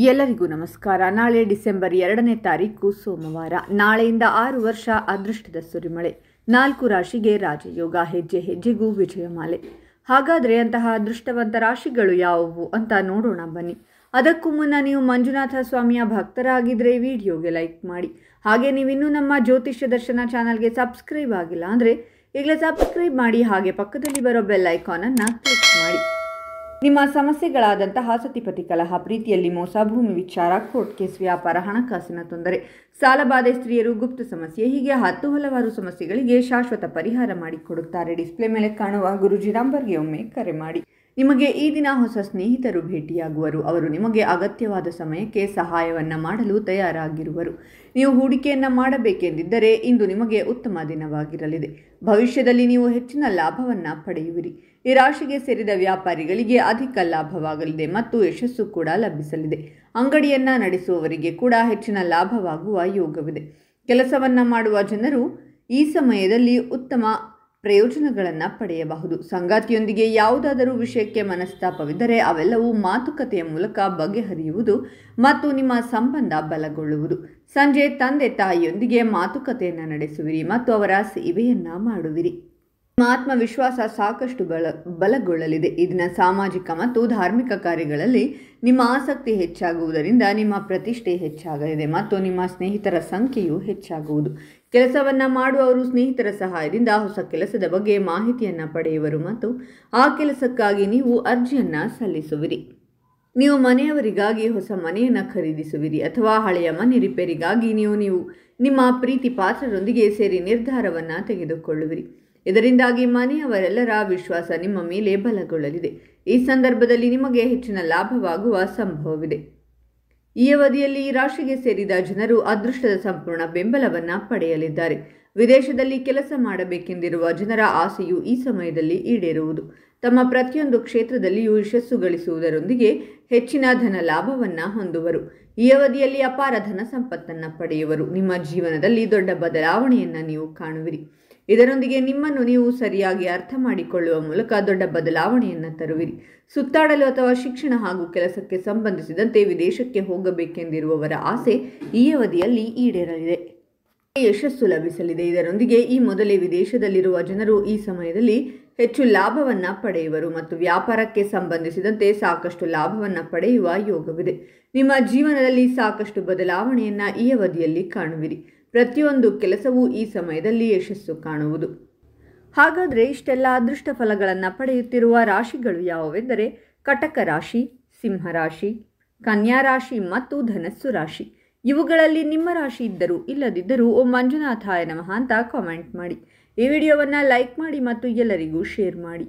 ಎಲ್ಲರಿಗೂ ನಮಸ್ಕಾರ. ನಾಳೆ ಡಿಸೆಂಬರ್ 2ನೇ ತಾರೀಕು ಸೋಮವಾರ. ನಾಳೆಯಿಂದ 6 ವರ್ಷ ಅದೃಷ್ಟದ ಸುರಿಮಳೆ. 4 ರಾಶಿಗೆ ರಾಜಯೋಗ, ಹೆಜ್ಜೆ ಹೆಜ್ಜೆಗೂ ವಿಜಯಮಾಲೆ. ಹಾಗಾದರೆ ಅಂತಹ ಅದೃಷ್ಟವಂತ ರಾಶಿಗಳು ಯಾವುವು ಅಂತ ನೋಡೋಣ ಬನ್ನಿ. ಅದಕ್ಕೂ ಮುನ್ನ ನೀವು ಮಂಜುನಾಥ ಸ್ವಾಮಿಯ ಭಕ್ತರಾಗಿದ್ದರೆ ವಿಡಿಯೋಗೆ ಲೈಕ್ ಮಾಡಿ. ಹಾಗೆ ನೀವಿನ್ನೂ ನಮ್ಮ ಜ್ಯೋತಿಷ್ಯ ದರ್ಶನ ಚಾನಲ್ಗೆ ಸಬ್ಸ್ಕ್ರೈಬ್ ಆಗಿಲ್ಲ ಅಂದರೆ ಈಗಲೇ ಸಬ್ಸ್ಕ್ರೈಬ್ ಮಾಡಿ. ಹಾಗೆ ಪಕ್ಕದಲ್ಲಿ ಬರೋ ಬೆಲ್ ಐಕಾನನ್ನು ಕ್ಲಿಕ್ ಮಾಡಿ. ನಿಮ್ಮ ಸಮಸ್ಯೆಗಳಾದಂತಹ ಸತಿಪತಿ ಕಲಹ, ಪ್ರೀತಿಯಲ್ಲಿ ಮೋಸ, ಭೂಮಿ ವಿಚಾರ, ಕೋರ್ಟ್ ಕೇಸ್, ವ್ಯಾಪಾರ, ಹಣಕಾಸಿನ ತೊಂದರೆ, ಸಾಲಬಾಧೆ, ಸ್ತ್ರೀಯರು, ಗುಪ್ತ ಸಮಸ್ಯೆ, ಹೀಗೆ ಹಲವಾರು ಸಮಸ್ಯೆಗಳಿಗೆ ಶಾಶ್ವತ ಪರಿಹಾರ ಮಾಡಿಕೊಡುತ್ತಾರೆ. ಡಿಸ್ಪ್ಲೇ ಮೇಲೆ ಕಾಣುವ ಗುರುಜಿ ನಂಬರ್ಗೆ ಒಮ್ಮೆ ಕರೆ ಮಾಡಿ. ನಿಮಗೆ ಈ ದಿನ ಹೊಸ ಸ್ನೇಹಿತರು ಭೇಟಿಯಾಗುವರು. ಅವರು ನಿಮಗೆ ಅಗತ್ಯವಾದ ಸಮಯಕ್ಕೆ ಸಹಾಯವನ್ನು ಮಾಡಲು ತಯಾರಾಗಿರುವರು. ನೀವು ಹೂಡಿಕೆಯನ್ನು ಮಾಡಬೇಕೆಂದಿದ್ದರೆ ಇಂದು ನಿಮಗೆ ಉತ್ತಮ ದಿನವಾಗಿರಲಿದೆ. ಭವಿಷ್ಯದಲ್ಲಿ ನೀವು ಹೆಚ್ಚಿನ ಲಾಭವನ್ನು ಪಡೆಯುವಿರಿ. ಈ ರಾಶಿಗೆ ಸೇರಿದ ವ್ಯಾಪಾರಿಗಳಿಗೆ ಅಧಿಕ ಲಾಭವಾಗಲಿದೆ ಮತ್ತು ಯಶಸ್ಸು ಕೂಡ ಲಭಿಸಲಿದೆ. ಅಂಗಡಿಯನ್ನು ನಡೆಸುವವರಿಗೆ ಕೂಡ ಹೆಚ್ಚಿನ ಲಾಭವಾಗುವ ಯೋಗವಿದೆ. ಕೆಲಸವನ್ನು ಮಾಡುವ ಜನರು ಈ ಸಮಯದಲ್ಲಿ ಉತ್ತಮ ಪ್ರಯೋಜನಗಳನ್ನು ಪಡೆಯಬಹುದು. ಸಂಗಾತಿಯೊಂದಿಗೆ ಯಾವುದಾದರೂ ವಿಷಯಕ್ಕೆ ಮನಸ್ತಾಪವಿದ್ದರೆ ಅವೆಲ್ಲವೂ ಮಾತುಕತೆಯ ಮೂಲಕ ಬಗೆಹರಿಯುವುದು ಮತ್ತು ನಿಮ್ಮ ಸಂಬಂಧ ಬಲಗೊಳ್ಳುವುದು. ಸಂಜೆ ತಂದೆ ತಾಯಿಯೊಂದಿಗೆ ಮಾತುಕತೆಯನ್ನು ನಡೆಸುವಿರಿ ಮತ್ತು ಅವರ ಸೇವೆಯನ್ನು ಮಾಡುವಿರಿ. ನಿಮ್ಮ ಆತ್ಮವಿಶ್ವಾಸ ಸಾಕಷ್ಟು ಬಲಗೊಳ್ಳಲಿದೆ. ಈ ದಿನ ಸಾಮಾಜಿಕ ಮತ್ತು ಧಾರ್ಮಿಕ ಕಾರ್ಯಗಳಲ್ಲಿ ನಿಮ್ಮ ಆಸಕ್ತಿ ಹೆಚ್ಚಾಗುವುದರಿಂದ ನಿಮ್ಮ ಪ್ರತಿಷ್ಠೆ ಹೆಚ್ಚಾಗಲಿದೆ ಮತ್ತು ನಿಮ್ಮ ಸ್ನೇಹಿತರ ಸಂಖ್ಯೆಯು ಹೆಚ್ಚಾಗುವುದು. ಕೆಲಸವನ್ನು ಮಾಡುವವರು ಸ್ನೇಹಿತರ ಸಹಾಯದಿಂದ ಹೊಸ ಕೆಲಸದ ಬಗ್ಗೆ ಮಾಹಿತಿಯನ್ನು ಪಡೆಯುವರು ಮತ್ತು ಆ ಕೆಲಸಕ್ಕಾಗಿ ನೀವು ಅರ್ಜಿಯನ್ನು ಸಲ್ಲಿಸುವಿರಿ. ನೀವು ಮನೆಯವರಿಗಾಗಿ ಹೊಸ ಮನೆಯನ್ನು ಖರೀದಿಸುವಿರಿ ಅಥವಾ ಹಳೆಯ ಮನೆ ರಿಪೇರಿಗಾಗಿ ನೀವು ನಿಮ್ಮ ಪ್ರೀತಿ ಪಾತ್ರರೊಂದಿಗೆ ಸೇರಿ ನಿರ್ಧಾರವನ್ನು ತೆಗೆದುಕೊಳ್ಳುವಿರಿ. ಇದರಿಂದಾಗಿ ಮನೆಯವರೆಲ್ಲರ ವಿಶ್ವಾಸ ನಿಮ್ಮ ಮೇಲೆ ಬಲಗೊಳ್ಳಲಿದೆ. ಈ ಸಂದರ್ಭದಲ್ಲಿ ನಿಮಗೆ ಹೆಚ್ಚಿನ ಲಾಭವಾಗುವ ಸಂಭವವಿದೆ. ಈ ಅವಧಿಯಲ್ಲಿ ಈ ರಾಶಿಗೆ ಸೇರಿದ ಜನರು ಅದೃಷ್ಟದ ಸಂಪೂರ್ಣ ಬೆಂಬಲವನ್ನು ಪಡೆಯಲಿದ್ದಾರೆ. ವಿದೇಶದಲ್ಲಿ ಕೆಲಸ ಮಾಡಬೇಕೆಂದಿರುವ ಜನರ ಆಸೆಯು ಈ ಸಮಯದಲ್ಲಿ ಈಡೇರುವುದು. ತಮ್ಮ ಪ್ರತಿಯೊಂದು ಕ್ಷೇತ್ರದಲ್ಲಿಯೂ ಯಶಸ್ಸು ಗಳಿಸುವುದರೊಂದಿಗೆ ಹೆಚ್ಚಿನ ಧನ ಲಾಭವನ್ನು ಹೊಂದುವರು. ಈ ಅವಧಿಯಲ್ಲಿ ಅಪಾರ ಧನ ಸಂಪತ್ತನ್ನು ಪಡೆಯುವರು. ನಿಮ್ಮ ಜೀವನದಲ್ಲಿ ದೊಡ್ಡ ಬದಲಾವಣೆಯನ್ನು ನೀವು ಕಾಣುವಿರಿ. ಇದರೊಂದಿಗೆ ನಿಮ್ಮನ್ನು ನೀವು ಸರಿಯಾಗಿ ಅರ್ಥ ಮಾಡಿಕೊಳ್ಳುವ ಮೂಲಕ ದೊಡ್ಡ ಬದಲಾವಣೆಯನ್ನು ತರುವಿರಿ. ಸುತ್ತಾಡಲು ಅಥವಾ ಶಿಕ್ಷಣ ಹಾಗೂ ಕೆಲಸಕ್ಕೆ ಸಂಬಂಧಿಸಿದಂತೆ ವಿದೇಶಕ್ಕೆ ಹೋಗಬೇಕೆಂದಿರುವವರ ಆಸೆ ಈ ಅವಧಿಯಲ್ಲಿ ಈಡೇರಲಿದೆ. ಯಶಸ್ಸು ಲಭಿಸಲಿದೆ. ಇದರೊಂದಿಗೆ ಈ ಮೊದಲೇ ವಿದೇಶದಲ್ಲಿರುವ ಜನರು ಈ ಸಮಯದಲ್ಲಿ ಹೆಚ್ಚು ಲಾಭವನ್ನು ಪಡೆಯುವರು ಮತ್ತು ವ್ಯಾಪಾರಕ್ಕೆ ಸಂಬಂಧಿಸಿದಂತೆ ಸಾಕಷ್ಟು ಲಾಭವನ್ನು ಪಡೆಯುವ ಯೋಗವಿದೆ. ನಿಮ್ಮ ಜೀವನದಲ್ಲಿ ಸಾಕಷ್ಟು ಬದಲಾವಣೆಯನ್ನು ಈ ಅವಧಿಯಲ್ಲಿ ಕಾಣುವಿರಿ. ಪ್ರತಿಯೊಂದು ಕೆಲಸವೂ ಈ ಸಮಯದಲ್ಲಿ ಯಶಸ್ಸು ಕಾಣುವುದು. ಹಾಗಾದರೆ ಇಷ್ಟೆಲ್ಲ ಅದೃಷ್ಟ ಫಲಗಳನ್ನು ಪಡೆಯುತ್ತಿರುವ ರಾಶಿಗಳು ಯಾವುವೆಂದರೆ ಕಟಕ ರಾಶಿ, ಸಿಂಹರಾಶಿ, ಕನ್ಯಾ ರಾಶಿ ಮತ್ತು ಧನಸ್ಸು ರಾಶಿ. ಇವುಗಳಲ್ಲಿ ನಿಮ್ಮ ರಾಶಿ ಇದ್ದರೂ ಇಲ್ಲದಿದ್ದರೂ ಓಂ ಮಂಜುನಾಥಾಯ ನಮಃ ಅಂತ ಕಾಮೆಂಟ್ ಮಾಡಿ. ಈ ವಿಡಿಯೋವನ್ನು ಲೈಕ್ ಮಾಡಿ ಮತ್ತು ಎಲ್ಲರಿಗೂ ಶೇರ್ ಮಾಡಿ.